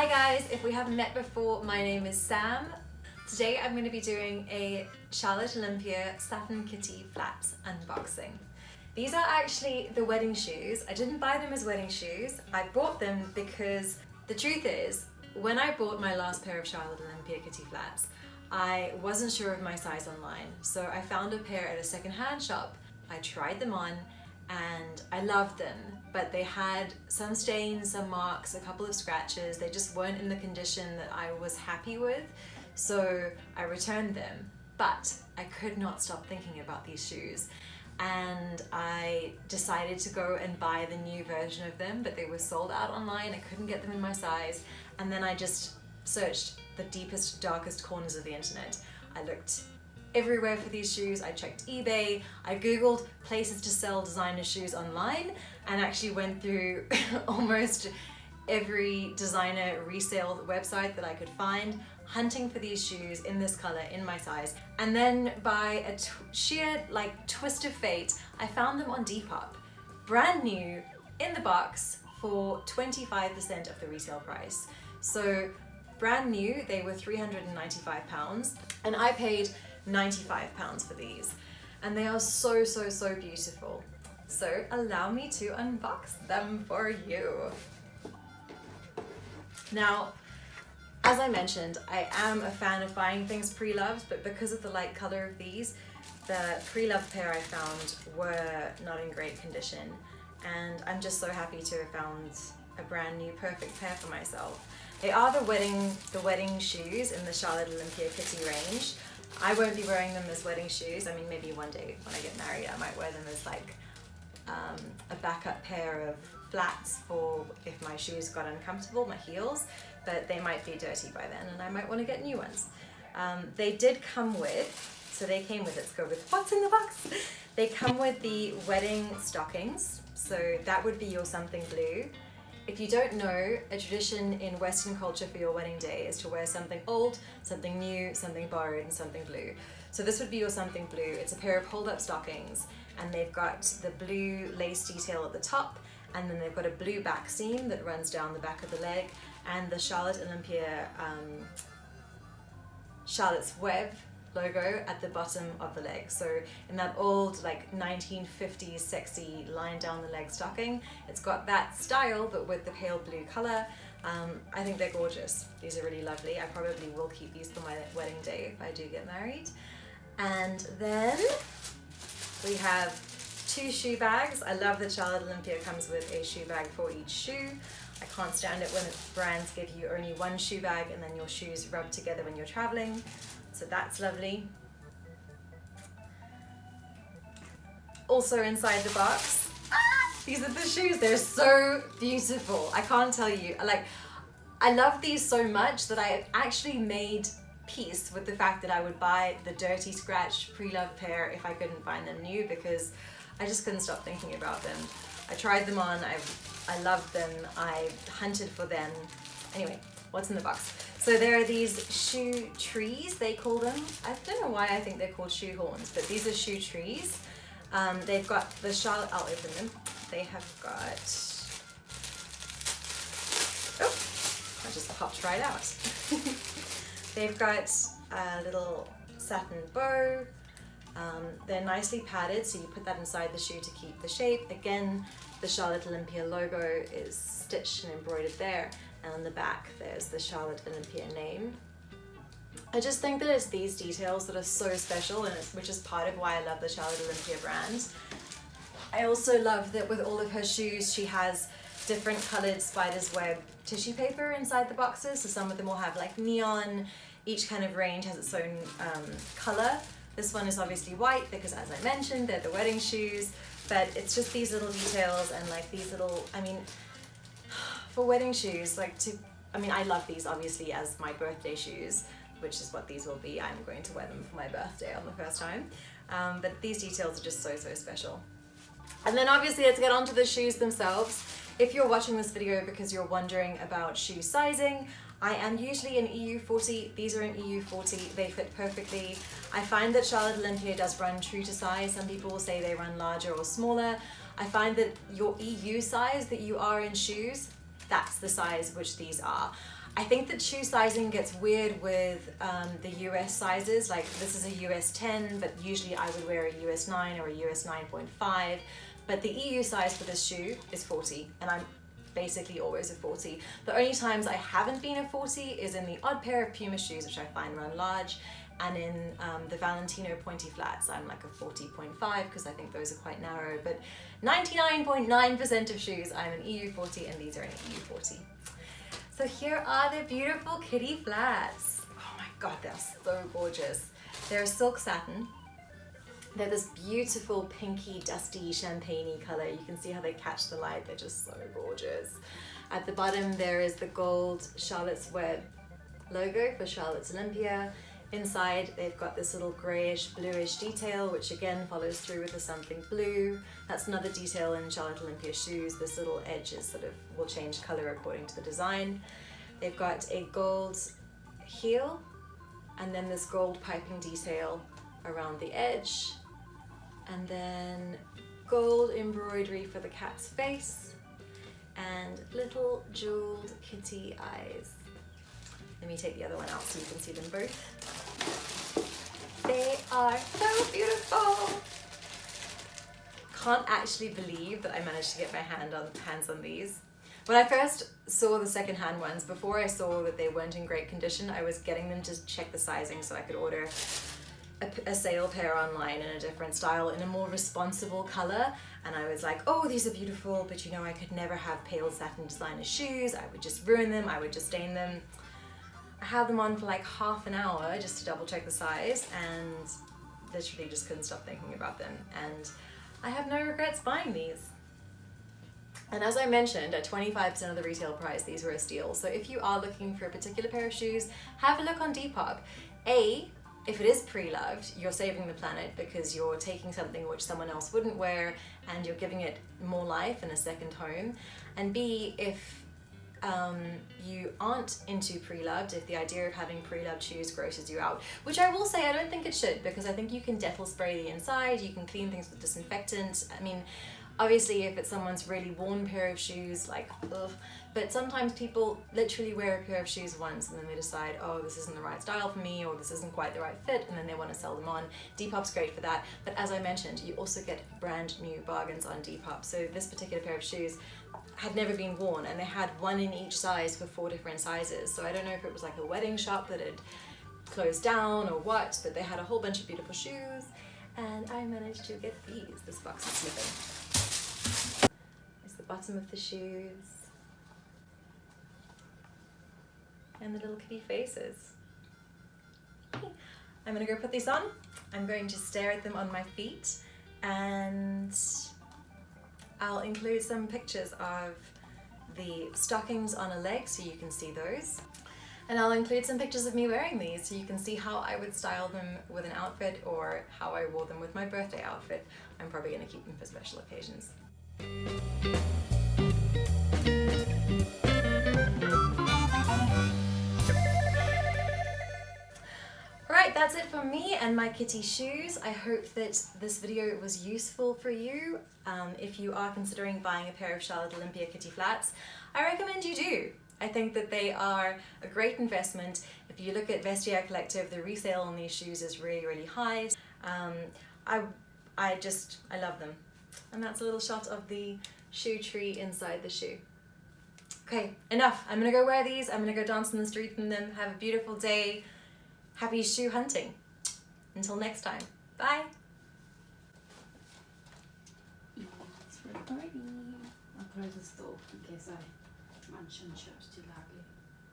Hi guys, if we haven't met before, my name is Sam. Today I'm going to be doing a Charlotte Olympia Satin Kitty Flats unboxing. These are actually the wedding shoes. I didn't buy them as wedding shoes. I bought them because the truth is, when I bought my last pair of Charlotte Olympia Kitty Flats, I wasn't sure of my size online. So I found a pair at a secondhand shop. I tried them on and I loved them, but they had some stains, some marks, a couple of scratches. They just weren't in the condition that I was happy with. So I returned them, but I could not stop thinking about these shoes. And I decided to go and buy the new version of them, but they were sold out online. I couldn't get them in my size. And then I just searched the deepest, darkest corners of the internet. I looked everywhere for these shoes. I checked eBay, I googled places to sell designer shoes online, and actually went through almost every designer resale website that I could find, hunting for these shoes in this color, in my size. And then by a sheer twist of fate, I found them on Depop, brand new, in the box, for 25% of the resale price. So brand new, they were £395, and I paid £95 for these. And they are so, so, so beautiful. So allow me to unbox them for you. Now, as I mentioned, I am a fan of buying things pre-loved, but because of the light color of these, the pre-loved pair I found were not in great condition. And I'm just so happy to have found a brand new perfect pair for myself. They are the wedding shoes in the Charlotte Olympia Kitty range. I won't be wearing them as wedding shoes. I mean, maybe one day when I get married, I might wear them as a backup pair of flats for if my shoes got uncomfortable, my heels, but they might be dirty by then and I might want to get new ones. They did come with, so they came with, let's go with what's in the box. They come with the wedding stockings, so that would be your something blue. If you don't know, a tradition in Western culture for your wedding day is to wear something old, something new, something borrowed, and something blue. So this would be your something blue. It's a pair of hold-up stockings, and they've got the blue lace detail at the top, and then they've got a blue back seam that runs down the back of the leg, and the Charlotte Olympia Charlotte's Web logo at the bottom of the leg. So in that old 1950s sexy line down the leg stocking, it's got that style but with the pale blue color. I think they're gorgeous. These are really lovely. I probably will keep these for my wedding day if I do get married. And then we have 2 shoe bags. I love that Charlotte Olympia comes with a shoe bag for each shoe. I can't stand it when brands give you only one shoe bag and then your shoes rub together when you're traveling. So that's lovely. Also inside the box, these are the shoes. They're so beautiful. I can't tell you. I love these so much that I actually made peace with the fact that I would buy the dirty, scratched, pre-loved pair if I couldn't find them new, because I just couldn't stop thinking about them. I tried them on, I loved them, I hunted for them. Anyway, what's in the box? So there are these shoe trees, they call them. I don't know why I think they're called shoe horns, but these are shoe trees. They've got the Charlotte, I'll open them. They have got, oh, I just popped right out. They've got a little satin bow. They're nicely padded, so you put that inside the shoe to keep the shape. Again, the Charlotte Olympia logo is stitched and embroidered there, and on the back there's the Charlotte Olympia name. I just think that it's these details that are so special, and which is part of why I love the Charlotte Olympia brand. I also love that with all of her shoes she has different colored spider's web tissue paper inside the boxes, so some of them will have neon. Each kind of range has its own color. This one is obviously white because, as I mentioned, they're the wedding shoes, but it's just these little details and these little, I mean, for wedding shoes, I love these obviously as my birthday shoes, which is what these will be. I'm going to wear them for my birthday on the first time. But these details are just so, so special. And then obviously let's get onto the shoes themselves. If you're watching this video because you're wondering about shoe sizing, I am usually in EU40, these are in EU40, they fit perfectly. I find that Charlotte Olympia does run true to size. Some people will say they run larger or smaller. I find that your EU size that you are in shoes, that's the size which these are. I think that shoe sizing gets weird with the US sizes. Like this is a US 10, but usually I would wear a US 9 or a US 9.5. But the EU size for this shoe is 40, and I'm basically always a 40. The only times I haven't been a 40 is in the odd pair of Puma shoes, which I find run large, and in the Valentino pointy flats, I'm like a 40.5 because I think those are quite narrow. But 99.9% of shoes, I'm an EU 40, and these are an EU 40. So here are the beautiful kitty flats. Oh my God, they're so gorgeous. They're silk satin. They're this beautiful pinky, dusty, champagne-y color. You can see how they catch the light. They're just so gorgeous. At the bottom, there is the gold Charlotte's Web logo for Charlotte Olympia. Inside, they've got this little grayish, bluish detail, which again follows through with the something blue. That's another detail in Charlotte Olympia shoes. This little edge is will change color according to the design. They've got a gold heel, and then this gold piping detail around the edge. And then gold embroidery for the cat's face and little jeweled kitty eyes. Let me take the other one out so you can see them both. They are so beautiful. Can't actually believe that I managed to get my hands on these. When I first saw the secondhand ones, before I saw that they weren't in great condition, I was getting them to check the sizing so I could order a sale pair online in a different style, in a more responsible color. And I was like, oh, these are beautiful, but you know, I could never have pale satin designer shoes. I would just ruin them, I would just stain them. I had them on for like half an hour just to double check the size, and literally just couldn't stop thinking about them. And I have no regrets buying these. And as I mentioned, at 25% of the retail price, these were a steal. So if you are looking for a particular pair of shoes, have a look on Depop. If it is pre-loved, you're saving the planet because you're taking something which someone else wouldn't wear and you're giving it more life and a second home. And B, if you aren't into pre-loved, if the idea of having pre-loved shoes grosses you out, which I will say I don't think it should, because I think you can Dettol spray the inside, you can clean things with disinfectant. I mean, obviously if it's someone's really worn pair of shoes, like, ugh. But sometimes people literally wear a pair of shoes once and then they decide, oh, this isn't the right style for me, or this isn't quite the right fit, and then they want to sell them on. Depop's great for that. But as I mentioned, you also get brand new bargains on Depop. So this particular pair of shoes had never been worn, and they had one in each size for 4 different sizes. So I don't know if it was like a wedding shop that had closed down or what, but they had a whole bunch of beautiful shoes, and I managed to get these. This box is slipping. It's the bottom of the shoes. And the little kitty faces. I'm gonna go put these on. I'm going to stare at them on my feet, and I'll include some pictures of the stockings on a leg so you can see those. And I'll include some pictures of me wearing these so you can see how I would style them with an outfit, or how I wore them with my birthday outfit. I'm probably gonna keep them for special occasions. Alright, that's it from me and my kitty shoes. I hope that this video was useful for you. If you are considering buying a pair of Charlotte Olympia kitty flats, I recommend you do. I think that they are a great investment. If you look at Vestiaire Collective, the resale on these shoes is really, really high. I love them. And that's a little shot of the shoe tree inside the shoe. Okay, enough. I'm gonna go wear these. I'm gonna go dance in the street in them. Have a beautiful day. Happy shoe hunting. Until next time. Bye. It's recording. I'll close the door in case I mention chips too loudly.